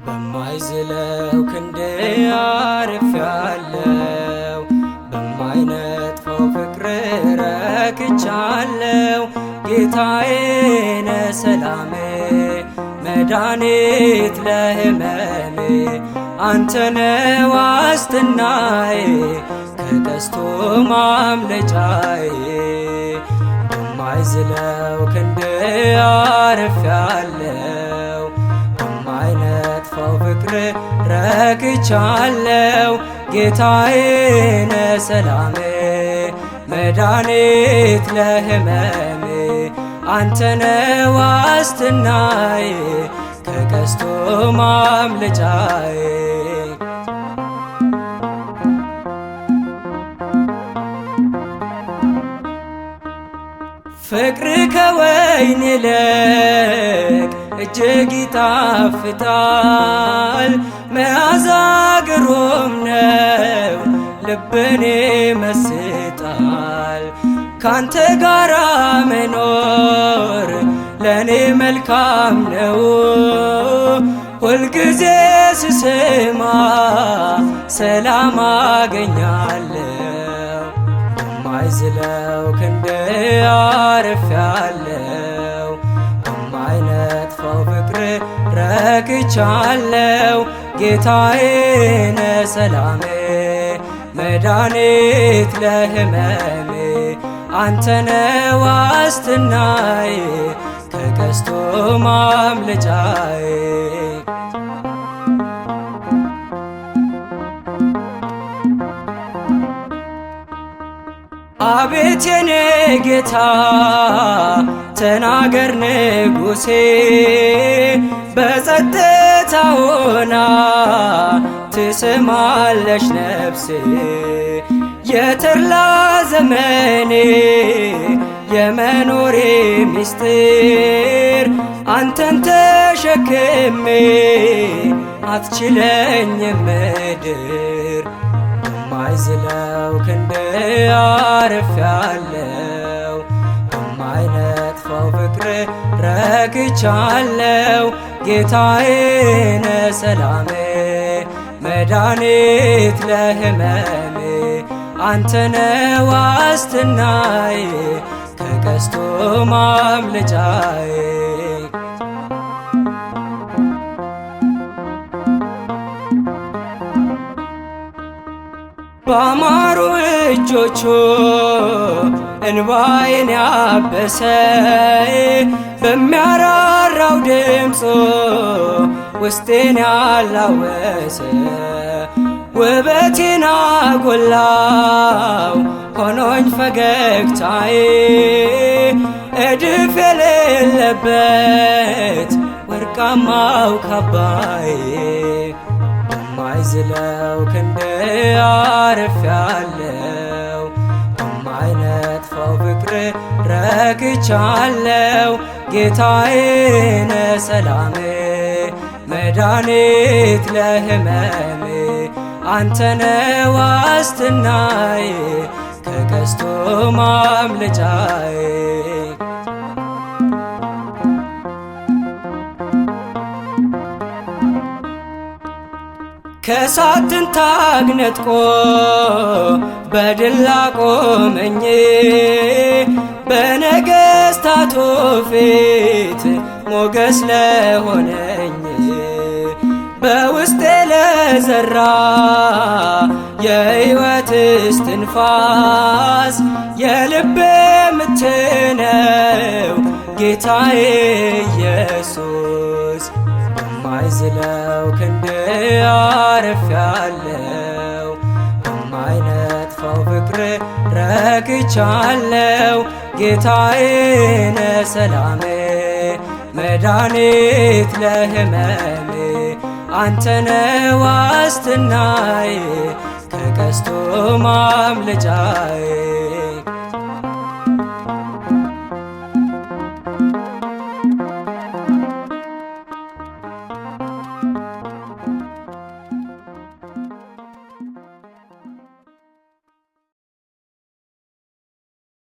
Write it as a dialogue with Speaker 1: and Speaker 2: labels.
Speaker 1: በማይዝለው ክንድ አርፌያለሁ፣ በማይነጥፈው ፍቅር ረክቻለሁ። ጌታዬ ነህ ሰላሜ፣ መድኃኒት ለሕመሜ፣ አንተ ነህ ዋስትናዬ፣ ከቀስቱ ማምለጫዬ። በማይዝለው ክንድ አርፌያለሁ፣ በማይነጥፈው ፍቅር ረክቻለሁ። ጌታዬ ነህ ሰላሜ፣ መድኃኒት ለሕመሜ፣ አንተ ነህ ዋስትናዬ፣ ከቀስቱ ማምለጫዬ። ፍቅር ከወይን ይልቅ እጅግ ይጣፍጣል፣ መዓዛ ግሩም ነው ልብን ይመስጣል። ካንተ ጋራ መኖር ለኔ መልካም ነው፣ ሁልጊዜ ስስማ ሰላም አገኛለሁ። በማይዝለው ክንድ አርፌያለሁ፣ በማይነጥፈው ፍቅር ረክቻለሁ። ጌታዬ ነህ ሰላሜ፣ መድኃኒት ለሕመሜ፣ አንተ ነህ ዋስትናዬ፣ ከቀስቱ ማምለጫዬ። አቤት የኔ ጌታ ተናገር ንጉሴ፣ በጸጥታ ሆና ትስማለች ነፍሴ። የተድላ ዘመኔ የመኖሬ ሚስጥር አንተን ተሸክሜ አትችለኝም ምድር። በማይዝለው ክንድ አርፌያለሁ፣ በማይነጥፈው ፍቅር ረክቻለሁ። ጌታዬ ነህ ሰላሜ፣ መድኃኒት ለሕመሜ፣ አንተ ነህ ዋስትናዬ፣ ከቀስቱ ማምለጫዬ። ባማሩ እጆቹ እንባዬን ያበሰ፣ በሚያራራው ድምፁ ውስጤን ያላወሰ፣ ውበቴን አጎላው ሆኖኝ ፈገግታዬ፣ እድፍ የሌለበት ወርቃማው ካባዬ። በማይዝለው ክንድ አርፌያለሁ፣ በማይነጥፈው ፍቅር ረክቻለሁ። ጌታዬ ነህ ሰላሜ፣ መድኃኒት ለሕመሜ፣ አንተ ነህ ዋስትናዬ፣ ከቀስቱ ማምለጫዬ። ከእሳት ትንታግ ነጥቆ በድል አቆመኝ፣ በነገሥታቱ ፊት ሞገስ ለሆነኝ። በውስጤ ለዘራ የሕይወት እስትንፋስ የልቤ ምት ነው ጌታዬ ኢየሱስ። በማይዝለው ክንድ አርፌያለሁ፣ በማይነጥፈው ፍቅር ረክቻለሁ። ጌታዬ ነህ ሰላሜ፣ መድኃኒት ለሕመሜ፣ አንተ ነህ ዋስትናዬ፣ ከቀስቱ ማምለጫዬ።